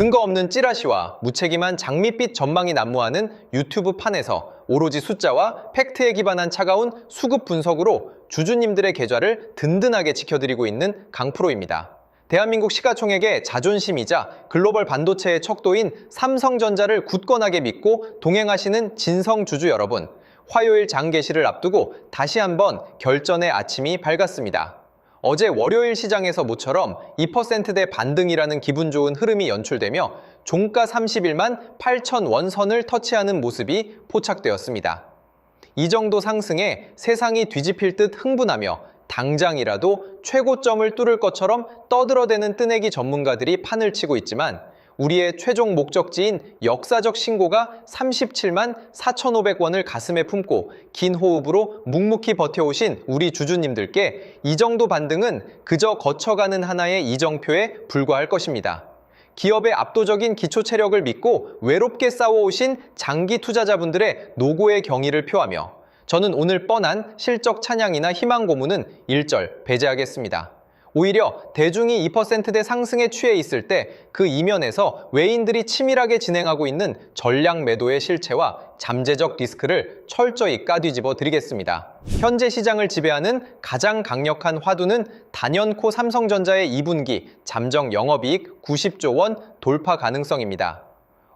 근거 없는 찌라시와 무책임한 장밋빛 전망이 난무하는 유튜브 판에서 오로지 숫자와 팩트에 기반한 차가운 수급 분석으로 주주님들의 계좌를 든든하게 지켜드리고 있는 강프로입니다. 대한민국 시가총액의 자존심이자 글로벌 반도체의 척도인 삼성전자를 굳건하게 믿고 동행하시는 진성 주주 여러분, 화요일 장 개시를 앞두고 다시 한번 결전의 아침이 밝았습니다. 어제 월요일 시장에서 모처럼 2%대 반등이라는 기분 좋은 흐름이 연출되며 종가 31만 8천 원 선을 터치하는 모습이 포착되었습니다. 이 정도 상승에 세상이 뒤집힐 듯 흥분하며 당장이라도 최고점을 뚫을 것처럼 떠들어대는 뜨내기 전문가들이 판을 치고 있지만 우리의 최종 목적지인 역사적 신고가 37만 4,500원을 가슴에 품고 긴 호흡으로 묵묵히 버텨오신 우리 주주님들께 이 정도 반등은 그저 거쳐가는 하나의 이정표에 불과할 것입니다. 기업의 압도적인 기초 체력을 믿고 외롭게 싸워오신 장기 투자자분들의 노고의 경의를 표하며 저는 오늘 뻔한 실적 찬양이나 희망 고문은 일절 배제하겠습니다. 오히려 대중이 2%대 상승에 취해 있을 때 그 이면에서 외인들이 치밀하게 진행하고 있는 전략 매도의 실체와 잠재적 리스크를 철저히 까뒤집어 드리겠습니다. 현재 시장을 지배하는 가장 강력한 화두는 단연코 삼성전자의 2분기 잠정 영업이익 90조 원 돌파 가능성입니다.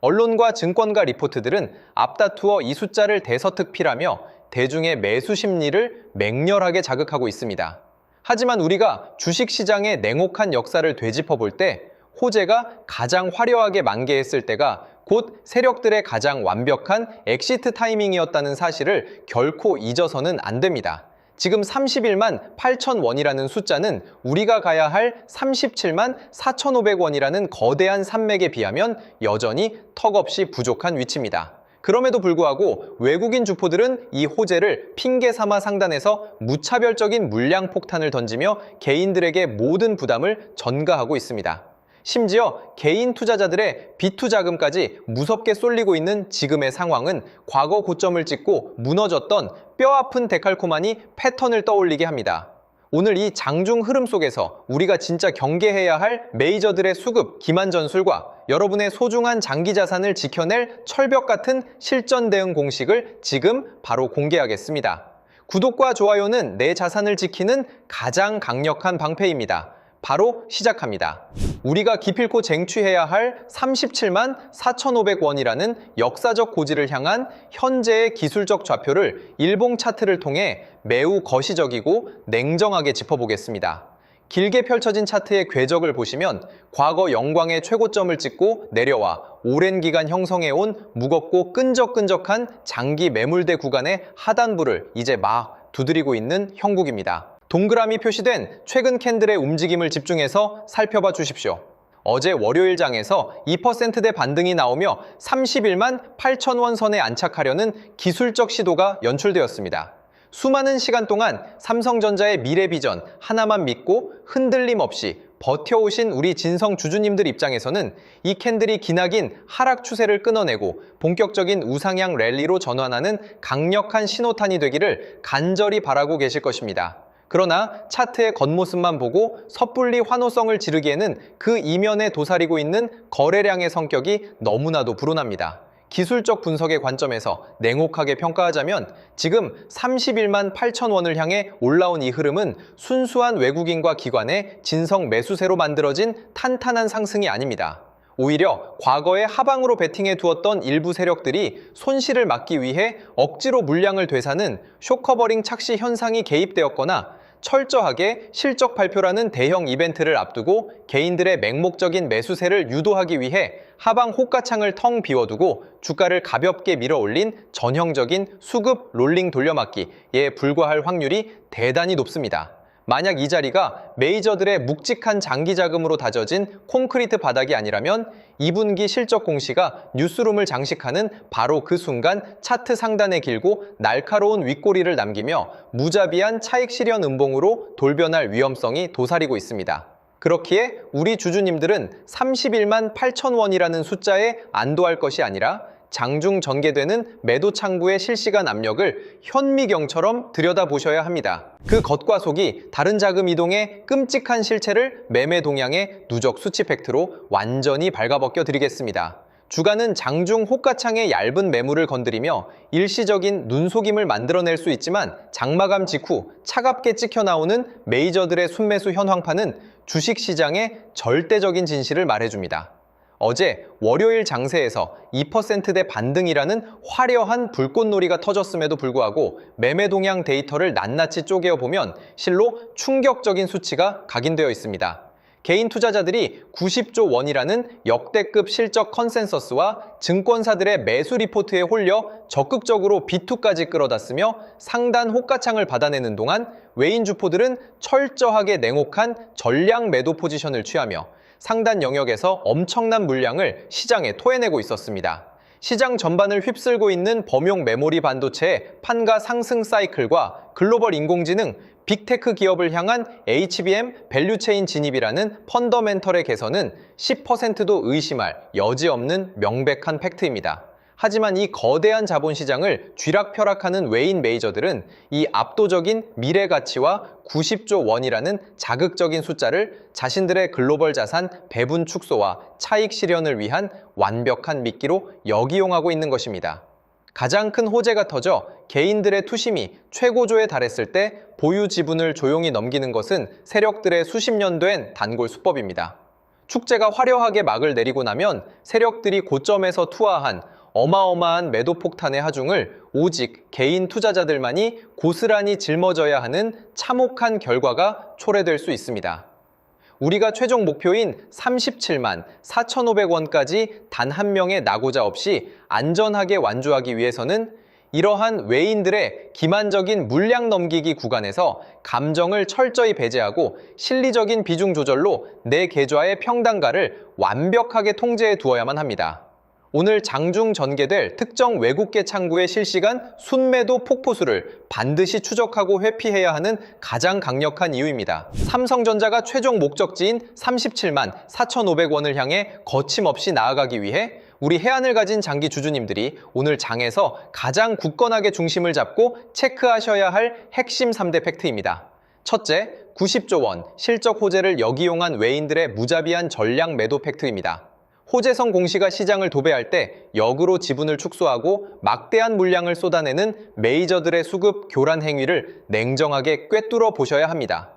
언론과 증권가 리포트들은 앞다투어 이 숫자를 대서특필하며 대중의 매수 심리를 맹렬하게 자극하고 있습니다. 하지만 우리가 주식시장의 냉혹한 역사를 되짚어 볼 때 호재가 가장 화려하게 만개했을 때가 곧 세력들의 가장 완벽한 엑시트 타이밍이었다는 사실을 결코 잊어서는 안 됩니다. 지금 31만 8천 원이라는 숫자는 우리가 가야 할 37만 4,500원이라는 거대한 산맥에 비하면 여전히 턱없이 부족한 위치입니다. 그럼에도 불구하고 외국인 주포들은 이 호재를 핑계 삼아 상단에서 무차별적인 물량 폭탄을 던지며 개인들에게 모든 부담을 전가하고 있습니다. 심지어 개인 투자자들의 비투 자금까지 무섭게 쏠리고 있는 지금의 상황은 과거 고점을 찍고 무너졌던 뼈아픈 데칼코마니 패턴을 떠올리게 합니다. 오늘 이 장중 흐름 속에서 우리가 진짜 경계해야 할 메이저들의 수급, 기만 전술과 여러분의 소중한 장기 자산을 지켜낼 철벽 같은 실전 대응 공식을 지금 바로 공개하겠습니다. 구독과 좋아요는 내 자산을 지키는 가장 강력한 방패입니다. 바로 시작합니다. 우리가 기필코 쟁취해야 할 37만 4,500원이라는 역사적 고지를 향한 현재의 기술적 좌표를 일봉 차트를 통해 매우 거시적이고 냉정하게 짚어보겠습니다. 길게 펼쳐진 차트의 궤적을 보시면 과거 영광의 최고점을 찍고 내려와 오랜 기간 형성해온 무겁고 끈적끈적한 장기 매물대 구간의 하단부를 이제 막 두드리고 있는 형국입니다. 동그라미 표시된 최근 캔들의 움직임을 집중해서 살펴봐 주십시오. 어제 월요일 장에서 2%대 반등이 나오며 31만 8천 원 선에 안착하려는 기술적 시도가 연출되었습니다. 수많은 시간 동안 삼성전자의 미래 비전 하나만 믿고 흔들림 없이 버텨오신 우리 진성 주주님들 입장에서는 이 캔들이 기나긴 하락 추세를 끊어내고 본격적인 우상향 랠리로 전환하는 강력한 신호탄이 되기를 간절히 바라고 계실 것입니다. 그러나 차트의 겉모습만 보고 섣불리 환호성을 지르기에는 그 이면에 도사리고 있는 거래량의 성격이 너무나도 불온합니다. 기술적 분석의 관점에서 냉혹하게 평가하자면 지금 31만 8천 원을 향해 올라온 이 흐름은 순수한 외국인과 기관의 진성 매수세로 만들어진 탄탄한 상승이 아닙니다. 오히려 과거에 하방으로 베팅해 두었던 일부 세력들이 손실을 막기 위해 억지로 물량을 되사는 쇼커버링 착시 현상이 개입되었거나 철저하게 실적 발표라는 대형 이벤트를 앞두고 개인들의 맹목적인 매수세를 유도하기 위해 하방 호가창을 텅 비워두고 주가를 가볍게 밀어올린 전형적인 수급 롤링 돌려막기에 불과할 확률이 대단히 높습니다. 만약 이 자리가 메이저들의 묵직한 장기 자금으로 다져진 콘크리트 바닥이 아니라면 2분기 실적 공시가 뉴스룸을 장식하는 바로 그 순간 차트 상단에 길고 날카로운 윗꼬리를 남기며 무자비한 차익 실현 음봉으로 돌변할 위험성이 도사리고 있습니다. 그렇기에 우리 주주님들은 31만 8천 원이라는 숫자에 안도할 것이 아니라 장중 전개되는 매도 창구의 실시간 압력을 현미경처럼 들여다보셔야 합니다. 그 겉과 속이 다른 자금 이동의 끔찍한 실체를 매매 동향의 누적 수치 팩트로 완전히 발가벗겨 드리겠습니다. 주가는 장중 호가창의 얇은 매물을 건드리며 일시적인 눈속임을 만들어낼 수 있지만 장마감 직후 차갑게 찍혀 나오는 메이저들의 순매수 현황파는 주식시장의 절대적인 진실을 말해줍니다. 어제 월요일 장세에서 2%대 반등이라는 화려한 불꽃놀이가 터졌음에도 불구하고 매매 동향 데이터를 낱낱이 쪼개어 보면 실로 충격적인 수치가 각인되어 있습니다. 개인 투자자들이 90조 원이라는 역대급 실적 컨센서스와 증권사들의 매수 리포트에 홀려 적극적으로 비투까지 끌어다 쓰며 상단 호가창을 받아내는 동안 외인 주포들은 철저하게 냉혹한 전량 매도 포지션을 취하며 상단 영역에서 엄청난 물량을 시장에 토해내고 있었습니다. 시장 전반을 휩쓸고 있는 범용 메모리 반도체의 판가 상승 사이클과 글로벌 인공지능, 빅테크 기업을 향한 HBM 밸류체인 진입이라는 펀더멘털의 개선은 10%도 의심할 여지 없는 명백한 팩트입니다. 하지만 이 거대한 자본시장을 쥐락펴락하는 외인 메이저들은 이 압도적인 미래 가치와 90조 원이라는 자극적인 숫자를 자신들의 글로벌 자산 배분 축소와 차익 실현을 위한 완벽한 미끼로 역이용하고 있는 것입니다. 가장 큰 호재가 터져 개인들의 투심이 최고조에 달했을 때 보유 지분을 조용히 넘기는 것은 세력들의 수십 년 된 단골 수법입니다. 축제가 화려하게 막을 내리고 나면 세력들이 고점에서 투하한 어마어마한 매도 폭탄의 하중을 오직 개인 투자자들만이 고스란히 짊어져야 하는 참혹한 결과가 초래될 수 있습니다. 우리가 최종 목표인 37만 4,500원까지 단 한 명의 낙오자 없이 안전하게 완주하기 위해서는 이러한 외인들의 기만적인 물량 넘기기 구간에서 감정을 철저히 배제하고 실리적인 비중 조절로 내 계좌의 평단가를 완벽하게 통제해 두어야만 합니다. 오늘 장중 전개될 특정 외국계 창구의 실시간 순매도 폭포수를 반드시 추적하고 회피해야 하는 가장 강력한 이유입니다. 삼성전자가 최종 목적지인 37만 4,500원을 향해 거침없이 나아가기 위해 우리 해안을 가진 장기 주주님들이 오늘 장에서 가장 굳건하게 중심을 잡고 체크하셔야 할 핵심 3대 팩트입니다. 첫째, 90조 원 실적 호재를 역이용한 외인들의 무자비한 전량 매도 팩트입니다. 호재성 공시가 시장을 도배할 때 역으로 지분을 축소하고 막대한 물량을 쏟아내는 메이저들의 수급 교란 행위를 냉정하게 꿰뚫어 보셔야 합니다.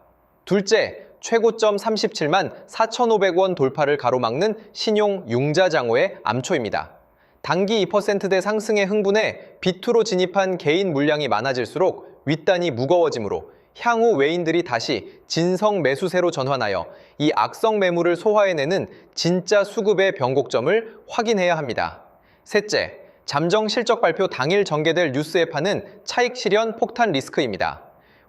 둘째, 최고점 37만 4,500원 돌파를 가로막는 신용 융자장어의 암초입니다. 단기 2%대 상승의 흥분에 비투로 진입한 개인 물량이 많아질수록 윗단이 무거워지므로 향후 외인들이 다시 진성 매수세로 전환하여 이 악성 매물을 소화해내는 진짜 수급의 변곡점을 확인해야 합니다. 셋째, 잠정 실적 발표 당일 전개될 뉴스에 파는 차익 실현 폭탄 리스크입니다.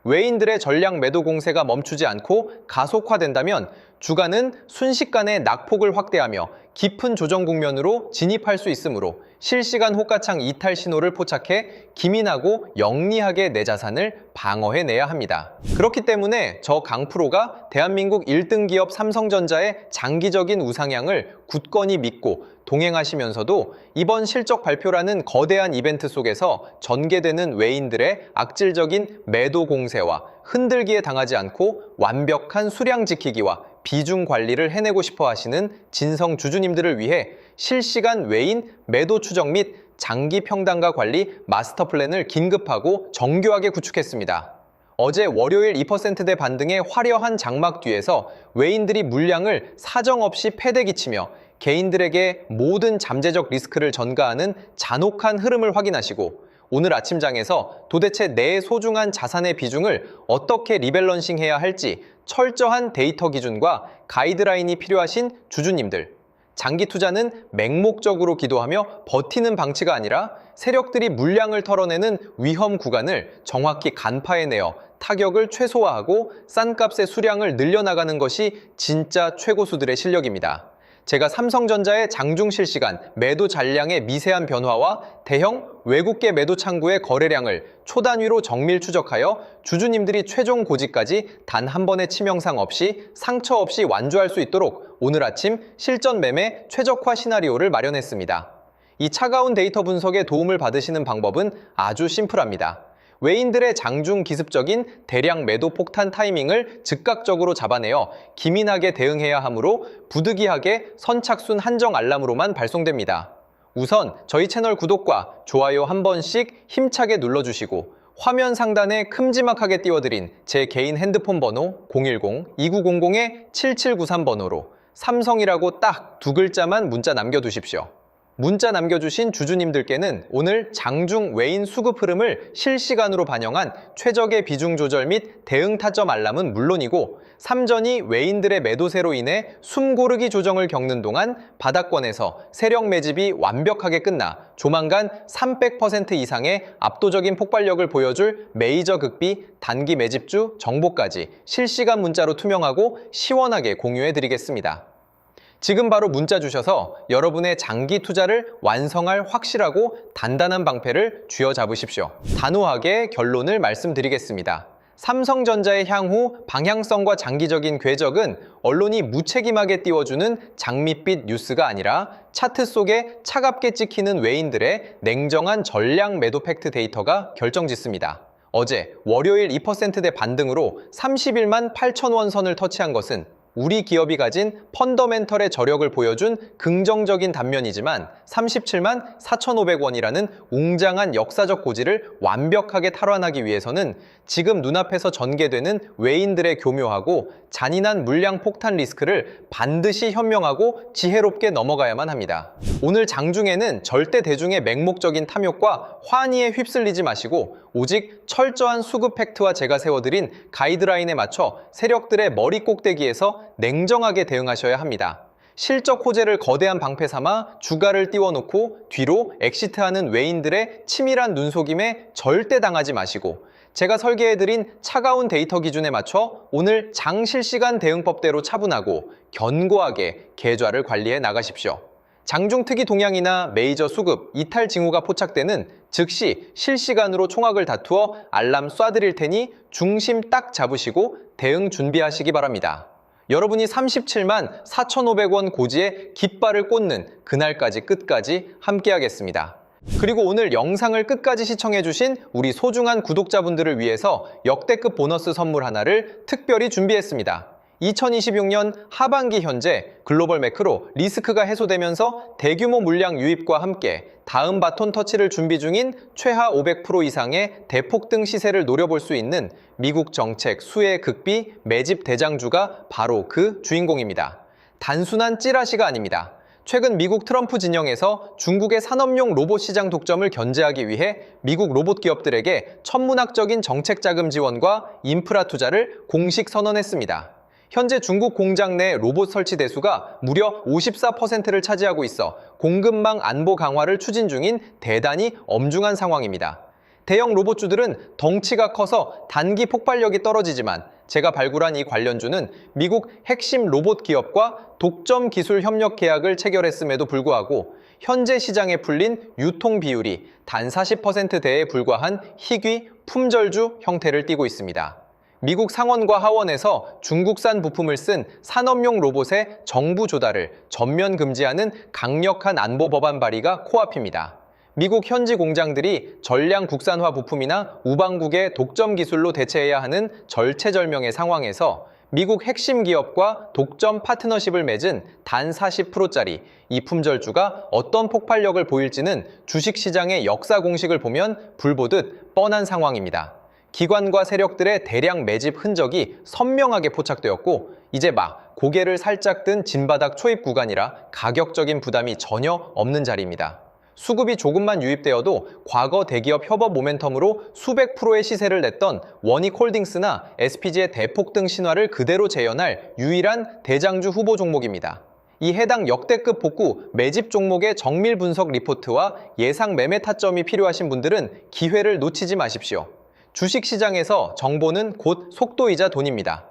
외인들의 전량 매도 공세가 멈추지 않고 가속화된다면 주가는 순식간에 낙폭을 확대하며 깊은 조정 국면으로 진입할 수 있으므로 실시간 호가창 이탈 신호를 포착해 기민하고 영리하게 내 자산을 방어해내야 합니다. 그렇기 때문에 저 강프로가 대한민국 1등 기업 삼성전자의 장기적인 우상향을 굳건히 믿고 동행하시면서도 이번 실적 발표라는 거대한 이벤트 속에서 전개되는 외인들의 악질적인 매도 공세와 흔들기에 당하지 않고 완벽한 수량 지키기와 비중 관리를 해내고 싶어 하시는 진성 주주님들을 위해 실시간 외인 매도 추적 및 장기 평단가 관리 마스터 플랜을 긴급하고 정교하게 구축했습니다. 어제 월요일 2%대 반등의 화려한 장막 뒤에서 외인들이 물량을 사정없이 패대기치며 개인들에게 모든 잠재적 리스크를 전가하는 잔혹한 흐름을 확인하시고 오늘 아침장에서 도대체 내 소중한 자산의 비중을 어떻게 리밸런싱해야 할지 철저한 데이터 기준과 가이드라인이 필요하신 주주님들, 장기 투자는 맹목적으로 기도하며 버티는 방치가 아니라 세력들이 물량을 털어내는 위험 구간을 정확히 간파해내어 타격을 최소화하고 싼 값의 수량을 늘려나가는 것이 진짜 최고수들의 실력입니다. 제가 삼성전자의 장중 실시간 매도 잔량의 미세한 변화와 대형 외국계 매도 창구의 거래량을 초단위로 정밀 추적하여 주주님들이 최종 고지까지 단 한 번의 치명상 없이 상처 없이 완주할 수 있도록 오늘 아침 실전 매매 최적화 시나리오를 마련했습니다. 이 차가운 데이터 분석에 도움을 받으시는 방법은 아주 심플합니다. 외인들의 장중 기습적인 대량 매도 폭탄 타이밍을 즉각적으로 잡아내어 기민하게 대응해야 하므로 부득이하게 선착순 한정 알람으로만 발송됩니다. 우선 저희 채널 구독과 좋아요 한 번씩 힘차게 눌러주시고 화면 상단에 큼지막하게 띄워드린 제 개인 핸드폰 번호 010-2900-7793번호로 삼성이라고 딱 두 글자만 문자 남겨두십시오. 문자 남겨주신 주주님들께는 오늘 장중 외인 수급 흐름을 실시간으로 반영한 최적의 비중 조절 및 대응 타점 알람은 물론이고 삼전이 외인들의 매도세로 인해 숨고르기 조정을 겪는 동안 바닥권에서 세력 매집이 완벽하게 끝나 조만간 300% 이상의 압도적인 폭발력을 보여줄 메이저 극비 단기 매집주 정보까지 실시간 문자로 투명하고 시원하게 공유해드리겠습니다. 지금 바로 문자 주셔서 여러분의 장기 투자를 완성할 확실하고 단단한 방패를 쥐어잡으십시오. 단호하게 결론을 말씀드리겠습니다. 삼성전자의 향후 방향성과 장기적인 궤적은 언론이 무책임하게 띄워주는 장밋빛 뉴스가 아니라 차트 속에 차갑게 찍히는 외인들의 냉정한 전량 매도 팩트 데이터가 결정짓습니다. 어제 월요일 2%대 반등으로 31만 8천 원 선을 터치한 것은 우리 기업이 가진 펀더멘털의 저력을 보여준 긍정적인 단면이지만 37만 4,500원이라는 웅장한 역사적 고지를 완벽하게 탈환하기 위해서는 지금 눈앞에서 전개되는 외인들의 교묘하고 잔인한 물량 폭탄 리스크를 반드시 현명하고 지혜롭게 넘어가야만 합니다. 오늘 장중에는 절대 대중의 맹목적인 탐욕과 환희에 휩쓸리지 마시고 오직 철저한 수급 팩트와 제가 세워드린 가이드라인에 맞춰 세력들의 머리 꼭대기에서 냉정하게 대응하셔야 합니다. 실적 호재를 거대한 방패 삼아 주가를 띄워놓고 뒤로 엑시트하는 외인들의 치밀한 눈속임에 절대 당하지 마시고 제가 설계해드린 차가운 데이터 기준에 맞춰 오늘 장 실시간 대응법대로 차분하고 견고하게 계좌를 관리해 나가십시오. 장중 특이 동향이나 메이저 수급, 이탈 징후가 포착되는 즉시 실시간으로 총학을 다투어 알람 쏴드릴 테니 중심 딱 잡으시고 대응 준비하시기 바랍니다. 여러분이 37만 4,500원 고지에 깃발을 꽂는 그날까지 끝까지 함께하겠습니다. 그리고 오늘 영상을 끝까지 시청해주신 우리 소중한 구독자분들을 위해서 역대급 보너스 선물 하나를 특별히 준비했습니다. 2026년 하반기 현재 글로벌 매크로 리스크가 해소되면서 대규모 물량 유입과 함께 다음 바톤 터치를 준비 중인 최하 500% 이상의 대폭등 시세를 노려볼 수 있는 미국 정책 수혜 극비 매집 대장주가 바로 그 주인공입니다. 단순한 찌라시가 아닙니다. 최근 미국 트럼프 진영에서 중국의 산업용 로봇 시장 독점을 견제하기 위해 미국 로봇 기업들에게 천문학적인 정책 자금 지원과 인프라 투자를 공식 선언했습니다. 현재 중국 공장 내 로봇 설치 대수가 무려 54%를 차지하고 있어 공급망 안보 강화를 추진 중인 대단히 엄중한 상황입니다. 대형 로봇주들은 덩치가 커서 단기 폭발력이 떨어지지만 제가 발굴한 이 관련주는 미국 핵심 로봇 기업과 독점 기술 협력 계약을 체결했음에도 불구하고 현재 시장에 풀린 유통 비율이 단 40%대에 불과한 희귀 품절주 형태를 띠고 있습니다. 미국 상원과 하원에서 중국산 부품을 쓴 산업용 로봇의 정부 조달을 전면 금지하는 강력한 안보 법안 발의가 코앞입니다. 미국 현지 공장들이 전량 국산화 부품이나 우방국의 독점 기술로 대체해야 하는 절체절명의 상황에서 미국 핵심 기업과 독점 파트너십을 맺은 단 40%짜리 이 품절주가 어떤 폭발력을 보일지는 주식시장의 역사 공식을 보면 불보듯 뻔한 상황입니다. 기관과 세력들의 대량 매집 흔적이 선명하게 포착되었고 이제 막 고개를 살짝 든 진바닥 초입 구간이라 가격적인 부담이 전혀 없는 자리입니다. 수급이 조금만 유입되어도 과거 대기업 협업 모멘텀으로 수백 프로의 시세를 냈던 원익홀딩스나 SPG의 대폭등 신화를 그대로 재현할 유일한 대장주 후보 종목입니다. 이 해당 역대급 복구 매집 종목의 정밀 분석 리포트와 예상 매매 타점이 필요하신 분들은 기회를 놓치지 마십시오. 주식시장에서 정보는 곧 속도이자 돈입니다.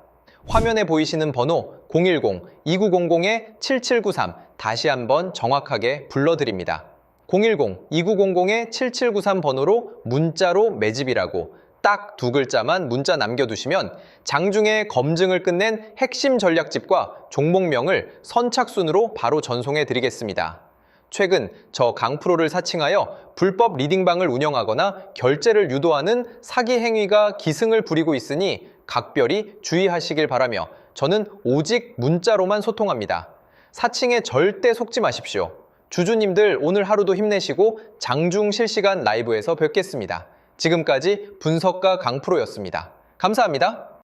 화면에 보이시는 번호 010-2900-7793 다시 한번 정확하게 불러드립니다. 010-2900-7793 번호로 문자로 매집이라고 딱 두 글자만 문자 남겨두시면 장중에 검증을 끝낸 핵심 전략집과 종목명을 선착순으로 바로 전송해 드리겠습니다. 최근 저 강프로를 사칭하여 불법 리딩방을 운영하거나 결제를 유도하는 사기 행위가 기승을 부리고 있으니 각별히 주의하시길 바라며 저는 오직 문자로만 소통합니다. 사칭에 절대 속지 마십시오. 주주님들 오늘 하루도 힘내시고 장중 실시간 라이브에서 뵙겠습니다. 지금까지 분석가 강프로였습니다. 감사합니다.